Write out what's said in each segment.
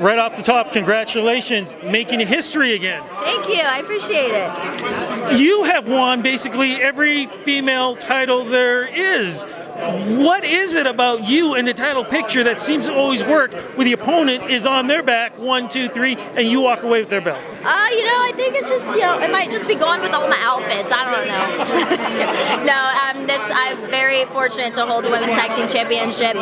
right off the top, congratulations, making history again. Thank you, I appreciate it. You have won basically every female title there is. What is it about you and the title picture that seems to always work where the opponent is on their back, 1, 2, 3, and you walk away with their belt? I think it's just, it might just be going with all my outfits. I don't know. No, I'm very fortunate to hold the Women's Tag Team Championship.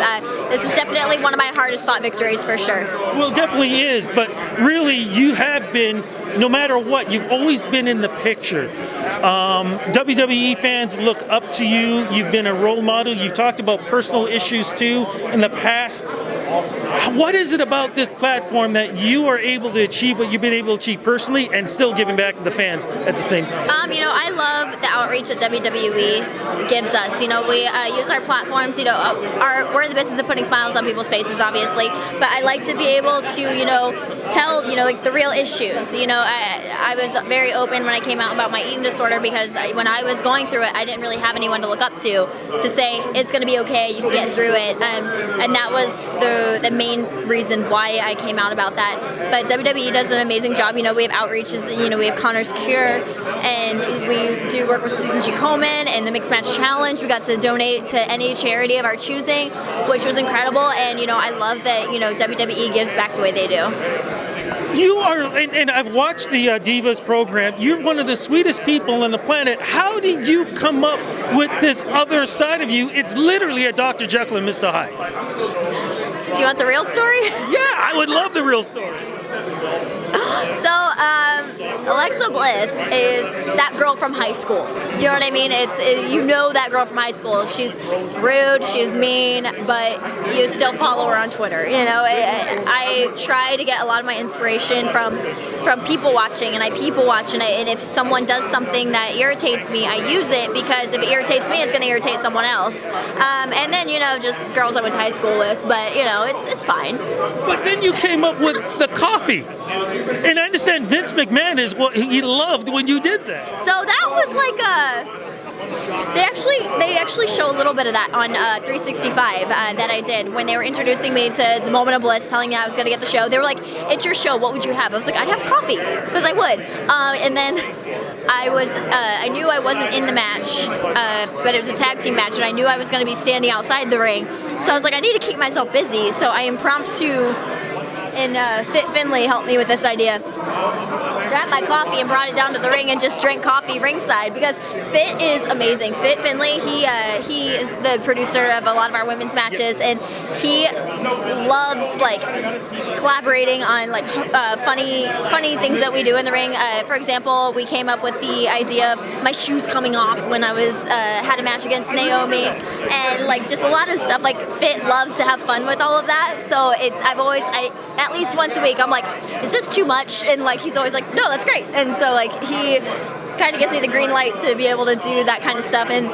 This was definitely one of my hardest fought victories for sure. Well, it definitely is, but really you have been, no matter what, you've always been in the picture. WWE fans look up to you. You've been a role model. You've talked about personal issues too in the past. What is it about this platform that you are able to achieve what you've been able to achieve personally and still giving back to the fans at the same time? I love the outreach that WWE gives us. We use our platforms. We're in the business of putting smiles on people's faces, obviously, but I like to be able to, tell, the real issues. I was very open when I came out about my eating disorder because when I was going through it, I didn't really have anyone to look up to say it's going to be okay, you can get through it, and that was the main reason why I came out about that. But WWE does an amazing job. We have outreaches. We have Connor's Cure, and we do work with Susan G. Komen and the Mixed Match Challenge. We got to donate to any charity of our choosing, which was incredible. And I love that WWE gives back the way they do. You are, and I've watched the Divas program, you're one of the sweetest people on the planet. How did you come up with this other side of you? It's literally a Dr. Jekyll and Mr. Hyde. Do you want the real story? Yeah, I would love the real story. So, Alexa Bliss is that girl from high school. You know what I mean? That girl from high school. She's rude, she's mean, but you still follow her on Twitter. I try to get a lot of my inspiration from people watching, and I people watch, and if someone does something that irritates me, I use it because if it irritates me, it's going to irritate someone else. And then, just girls I went to high school with, but, it's fine. But then you came up with the coffee. And I understand Vince McMahon is what he loved when you did that. So that was like they actually show a little bit of that on 365 that I did when they were introducing me to the Moment of Bliss, telling me I was going to get the show. They were like, "It's your show. What would you have?" I was like, "I'd have coffee," because I would. And then I knew I wasn't in the match, but it was a tag team match, and I knew I was going to be standing outside the ring. So I was like, I need to keep myself busy. So I impromptu. And Fit Finley helped me with this idea. Grabbed my coffee and brought it down to the ring and just drank coffee ringside because Fit is amazing. Fit Finley, he is the producer of a lot of our women's matches, and he loves collaborating on funny things that we do in the ring. For example, we came up with the idea of my shoes coming off when I was had a match against Naomi, and just a lot of stuff. Fit loves to have fun with all of that, so at least once a week I'm like, is this too much? And he's always like, no, that's great. And so he kind of gives me the green light to be able to do that kind of stuff. And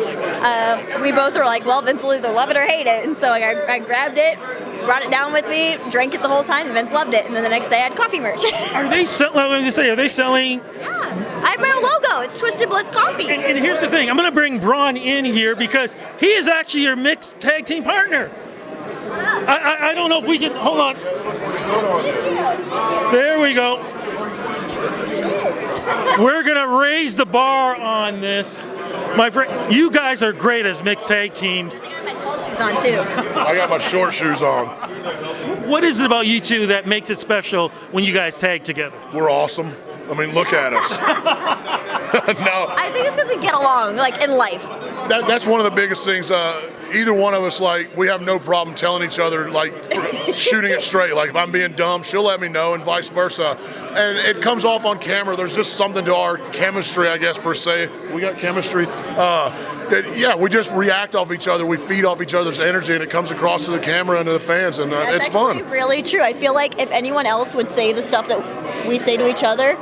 we both were like, well, Vince will either love it or hate it. And so I grabbed it, brought it down with me, drank it the whole time, and Vince loved it. And then the next day I had coffee merch. Are they selling? Yeah, I have my own logo. It's Twisted Bliss Coffee. And here's the thing. I'm going to bring Braun in here because he is actually your mixed tag team partner. I don't know if we can, hold on. There we go. We're going to raise the bar on this. My friend, you guys are great as mixed tag teams. I think I have my tall shoes on too. I got my short shoes on. What is it about you two that makes it special when you guys tag together? We're awesome. I mean, look at us. No. I think it's because we get along, in life. That's one of the biggest things. Either one of us, we have no problem telling each other, shooting it straight. If I'm being dumb, she'll let me know, and vice versa. And it comes off on camera. There's just something to our chemistry, I guess, per se. We got chemistry. We just react off each other. We feed off each other's energy, and it comes across to the camera and to the fans, and it's fun. That's really true. I feel like if anyone else would say the stuff that we say to each other,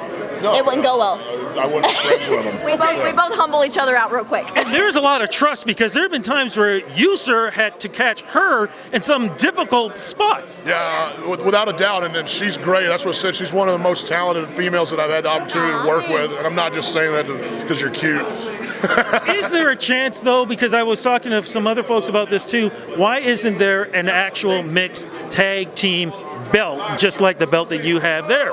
it wouldn't go well. I wouldn't be friends with them. We both humble each other out real quick. And there's a lot of trust because there have been times where you, sir, had to catch her in some difficult spots. Yeah, without a doubt, and she's great. That's what I said. She's one of the most talented females that I've had the opportunity to work with, and I'm not just saying that because you're cute. Is there a chance, though, because I was talking to some other folks about this too, why isn't there an actual mixed tag team belt, just like the belt that you have there?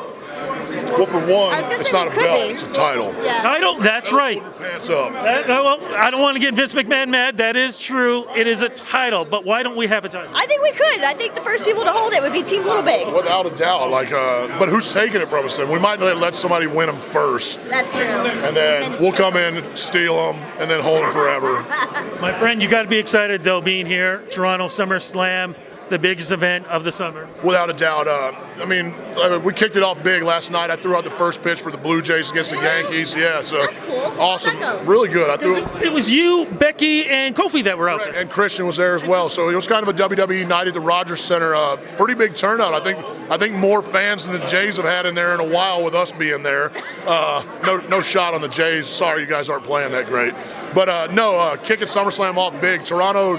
Well, for one, I was gonna it's say not a it could belt, be. it's a title. Yeah. Title? That's right. Pants up. Well, I don't want to get Vince McMahon mad. That is true. It is a title, but why don't we have a title? I think we could. I think the first people to hold it would be Team Little Big. Without a doubt. But who's taking it from us then? We might let somebody win them first. That's true. And then we'll come in, steal them, and then hold them forever. My friend, you got to be excited, though, being here. Toronto SummerSlam, the biggest event of the summer. Without a doubt. We kicked it off big last night. I threw out the first pitch for the Blue Jays against the Yankees. Yeah, so That's cool. awesome. How'd that go? Really good. I threw It was you, Becky, and Kofi that were out there. and Christian was there as well. So it was kind of a WWE night at the Rogers Center. Pretty big turnout. I think more fans than the Jays have had in there in a while with us being there. No shot on the Jays. Sorry, you guys aren't playing that great. But kicking SummerSlam off big. Toronto,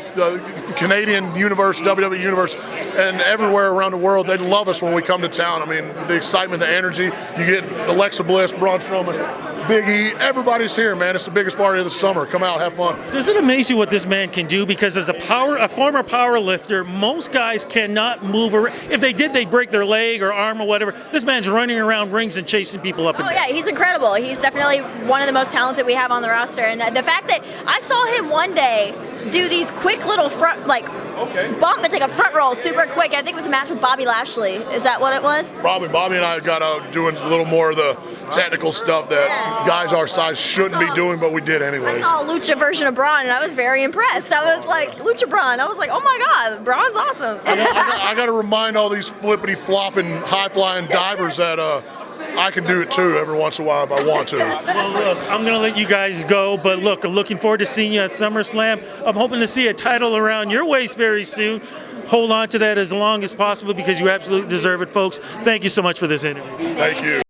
Canadian universe, WWE universe, and everywhere around the world, they love us when we come to town. I mean, the excitement, the energy. You get Alexa Bliss, Braun Strowman, Big E. Everybody's here, man. It's the biggest party of the summer. Come out, have fun. Does it amaze you what this man can do? Because as a former power lifter, most guys cannot move around. If they did, they'd break their leg or arm or whatever. This man's running around rings and chasing people up and Oh down. yeah, he's incredible. He's definitely one of the most talented we have on the roster. And the fact that I saw him one day do these quick little front, bump and take a front roll super quick. I think it was a match with Bobby Lashley. Is that what it was? Bobby and I got out doing a little more of the technical stuff that guys our size shouldn't be doing, but we did I anyways. saw a lucha version of Braun, and I was very impressed. I was like, Lucha Braun. I was like, oh my God, Braun's awesome. I got to remind all these flippity flopping, high flying divers that I can do it too every once in a while if I want to. Well, look, I'm going to let you guys go, but look, I'm looking forward to seeing you at SummerSlam. I'm hoping to see a title around your waist very soon. Hold on to that as long as possible because you absolutely deserve it, folks. Thank you so much for this interview. Thank you.